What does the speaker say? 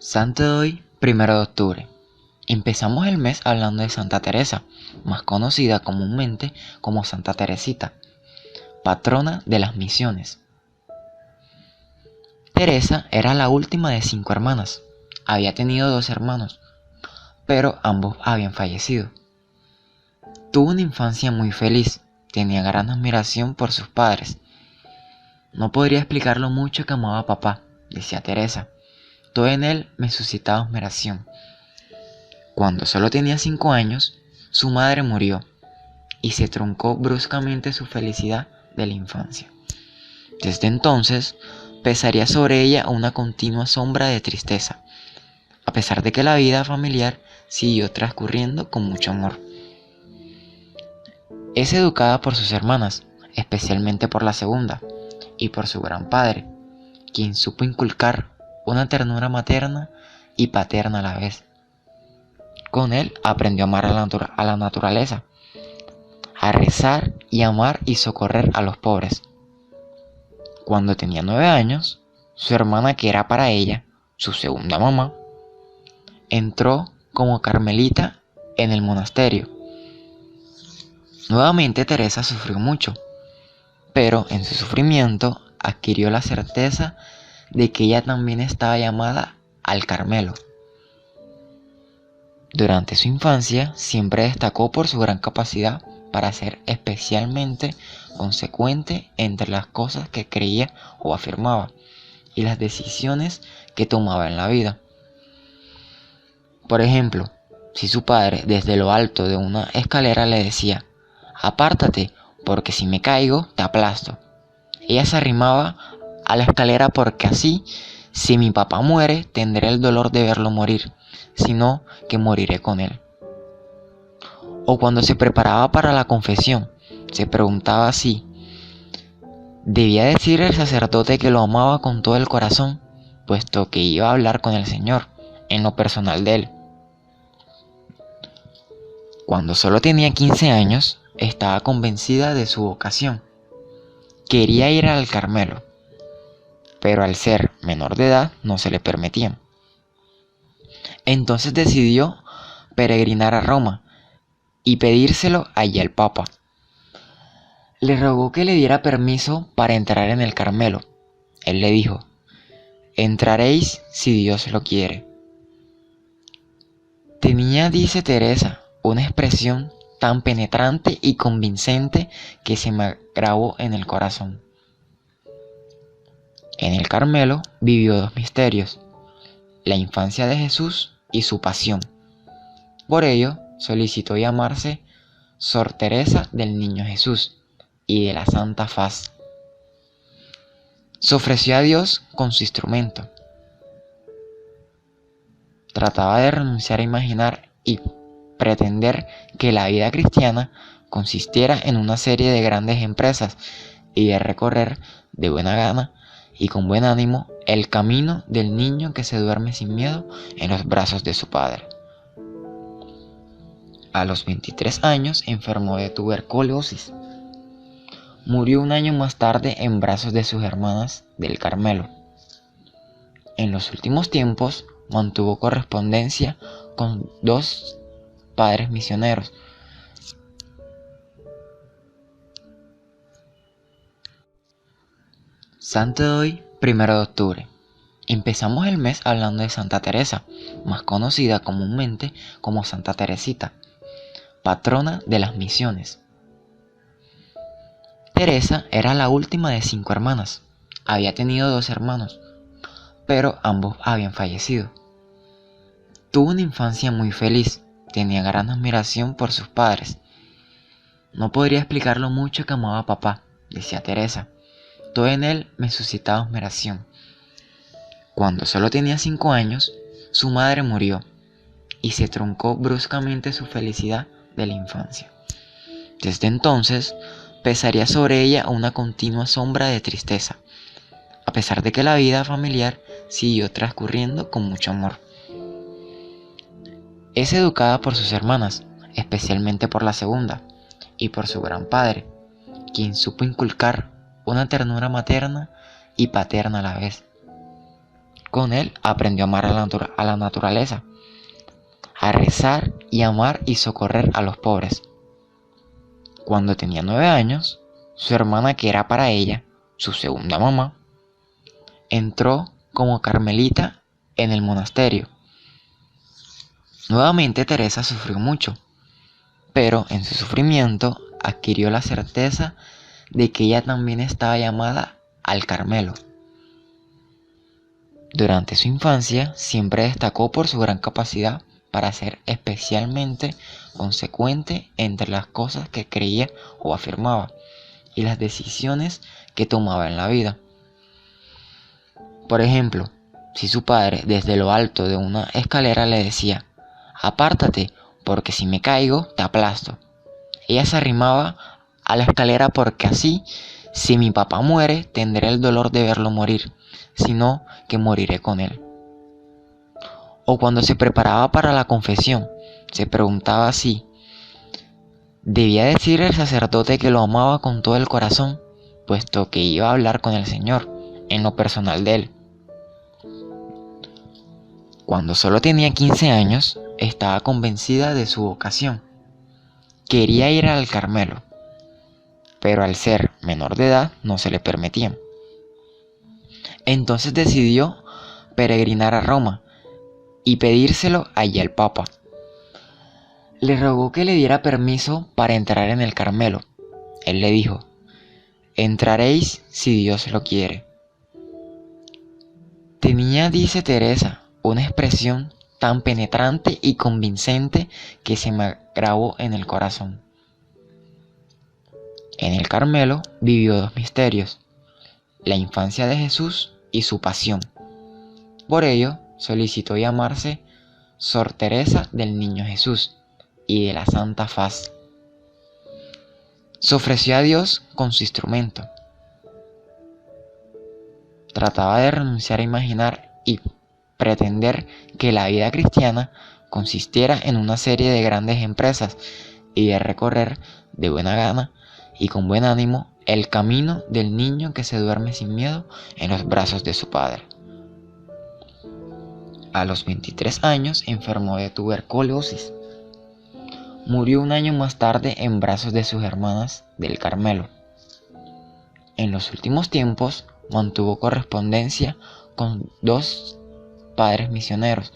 Santo de hoy, 1 de octubre. Empezamos el mes hablando de Santa Teresa, más conocida comúnmente como Santa Teresita, patrona de las misiones. Teresa era la última de 5 hermanas. Había tenido 2 hermanos, pero ambos habían fallecido. Tuvo una infancia muy feliz, tenía gran admiración por sus padres. No podría explicar lo mucho que amaba a papá, decía Teresa. Todo en él me suscitaba admiración. Cuando solo tenía 5 años, su madre murió y se truncó bruscamente su felicidad de la infancia. Desde entonces, pesaría sobre ella una continua sombra de tristeza, a pesar de que la vida familiar siguió transcurriendo con mucho amor. Es educada por sus hermanas, especialmente por la segunda, y por su gran padre, quien supo inculcar una ternura materna y paterna a la vez. Con él aprendió a amar a la naturaleza, a rezar y amar y socorrer a los pobres. Cuando tenía 9 años, su hermana, que era para ella su segunda mamá, entró como carmelita en el monasterio. Nuevamente Teresa sufrió mucho, pero en su sufrimiento adquirió la certeza de que ella también estaba llamada al Carmelo. Durante su infancia siempre destacó por su gran capacidad para ser especialmente consecuente entre las cosas que creía o afirmaba y las decisiones que tomaba en la vida. Por ejemplo, si su padre desde lo alto de una escalera le decía: "Apártate, porque si me caigo te aplasto", ella se arrimaba a la escalera porque así, si mi papá muere, tendré el dolor de verlo morir, sino que moriré con él. O cuando se preparaba para la confesión, se preguntaba si debía decir el sacerdote que lo amaba con todo el corazón, puesto que iba a hablar con el Señor en lo personal de él. Cuando solo tenía 15 años, estaba convencida de su vocación. Quería ir al Carmelo, pero al ser menor de edad no se le permitía. Entonces decidió peregrinar a Roma y pedírselo allí al Papa. Le rogó que le diera permiso para entrar en el Carmelo. Él le dijo: "Entraréis si Dios lo quiere". Tenía, dice Teresa, una expresión tan penetrante y convincente que se me grabó en el corazón. En el Carmelo vivió 2 misterios: la infancia de Jesús y su pasión. Por ello, solicitó llamarse Sor Teresa del Niño Jesús y de la Santa Faz. Se ofreció a Dios con su instrumento. Trataba de renunciar a imaginar y pretender que la vida cristiana consistiera en una serie de grandes empresas y de recorrer de buena gana y con buen ánimo el camino del niño que se duerme sin miedo en los brazos de su padre. A los 23 años enfermó de tuberculosis. Murió un año más tarde en brazos de sus hermanas del Carmelo. En los últimos tiempos mantuvo correspondencia con 2 padres misioneros. Santo de hoy, 1 de octubre. Empezamos el mes hablando de Santa Teresa, más conocida comúnmente como Santa Teresita, patrona de las misiones. Teresa era la última de 5 hermanas. Había tenido 2 hermanos, pero ambos habían fallecido. Tuvo una infancia muy feliz, tenía gran admiración por sus padres. No podría explicar lo mucho que amaba a papá, decía Teresa. Todo en él me suscitaba admiración. Cuando solo tenía 5 años, su madre murió y se truncó bruscamente su felicidad de la infancia. Desde entonces, pesaría sobre ella una continua sombra de tristeza, a pesar de que la vida familiar siguió transcurriendo con mucho amor. Es educada por sus hermanas, especialmente por la segunda, y por su gran padre, quien supo inculcar una ternura materna y paterna a la vez. con él aprendió a amar a la naturaleza, a rezar y amar y socorrer a los pobres. Cuando tenía 9 años, su hermana, que era para ella su segunda mamá, entró como carmelita en el monasterio. Nuevamente Teresa sufrió mucho, pero en su sufrimiento adquirió la certeza de que ella también estaba llamada al Carmelo. Durante su infancia siempre destacó por su gran capacidad para ser especialmente consecuente entre las cosas que creía o afirmaba y las decisiones que tomaba en la vida. Por ejemplo, si su padre desde lo alto de una escalera le decía: apártate, porque si me caigo te aplasto, ella se arrimaba a la escalera porque así, si mi papá muere, tendré el dolor de verlo morir, sino que moriré con él. O cuando se preparaba para la confesión, se preguntaba si debía decir el sacerdote que lo amaba con todo el corazón, puesto que iba a hablar con el Señor en lo personal de él. Cuando solo tenía 15 años, estaba convencida de su vocación. Quería ir al Carmelo, pero al ser menor de edad no se le permitía. Entonces decidió peregrinar a Roma y pedírselo allí al Papa. Le rogó que le diera permiso para entrar en el Carmelo. Él le dijo: entraréis si Dios lo quiere. Tenía, dice Teresa, una expresión tan penetrante y convincente que se me grabó en el corazón. En el Carmelo vivió 2 misterios: la infancia de Jesús y su pasión. Por ello, solicitó llamarse Sor Teresa del Niño Jesús y de la Santa Faz. Se ofreció a Dios con su instrumento. Trataba de renunciar a imaginar y pretender que la vida cristiana consistiera en una serie de grandes empresas y de recorrer de buena gana y con buen ánimo el camino del niño que se duerme sin miedo en los brazos de su padre. A los 23 años enfermó de tuberculosis. Murió un año más tarde en brazos de sus hermanas del Carmelo. En los últimos tiempos mantuvo correspondencia con 2 padres misioneros,